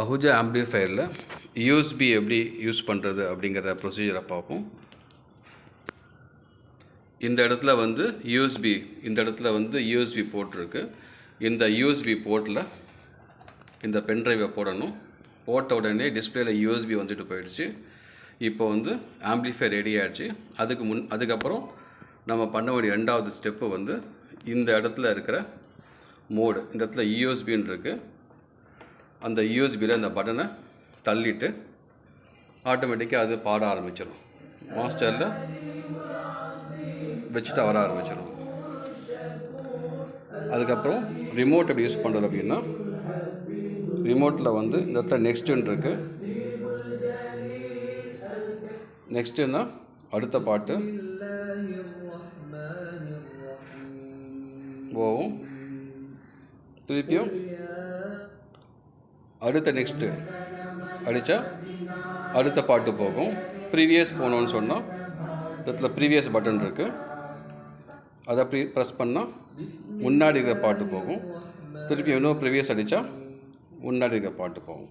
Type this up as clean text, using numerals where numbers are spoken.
Ahuja Amplifier USB எப்படி use பண்ணுறது அப்படிங்கிற ப்ரொசீஜரை பார்ப்போம். இந்த இடத்துல வந்து USB போர்ட். இந்த USB போர்ட்டில் இந்த பென்ட்ரைவை போடணும். போட்ட உடனே டிஸ்பிளேல USB வந்துட்டு போயிடுச்சு. இப்போ வந்து ஆம்பிளிஃபையர் ரெடி ஆகிடுச்சு. அதுக்கப்புறம் நம்ம பண்ண வேண்டிய ரெண்டாவது ஸ்டெப்பு வந்து இந்த இடத்துல இருக்கிற மோடு, இந்த இடத்துல USBன்னு இருக்குது. அந்த USBயில் இந்த பட்டனை தள்ளிட்டு ஆட்டோமேட்டிக்காக அது பாட ஆரம்பிச்சிடும். மாஸ்டரில் வச்சுட்டு வர ஆரம்பிச்சிடும். அதுக்கப்புறம் ரிமோட் எப்படி யூஸ் பண்ணுறது அப்படின்னா, ரிமோட்டில் வந்து இந்த இடத்துல நெக்ஸ்ட்டுன்னு இருக்குது. நெக்ஸ்ட்டுன்னா அடுத்த பாட்டு போகும். திருப்பியும் அடுத்த நெக்ஸ்ட்டு அடித்தா அடுத்த பாட்டு போகும். ப்ரீவியஸ் போகணுன்னு சொன்னால் இடத்துல ப்ரீவியஸ் பட்டன் இருக்குது. அதை ப்ரெஸ் பண்ணால் முன்னாடி இருக்கிற பாட்டு போகும். திருப்பி இன்னும் ப்ரீவியஸ் அடித்தா முன்னாடி இருக்கிற பாட்டு போகும்.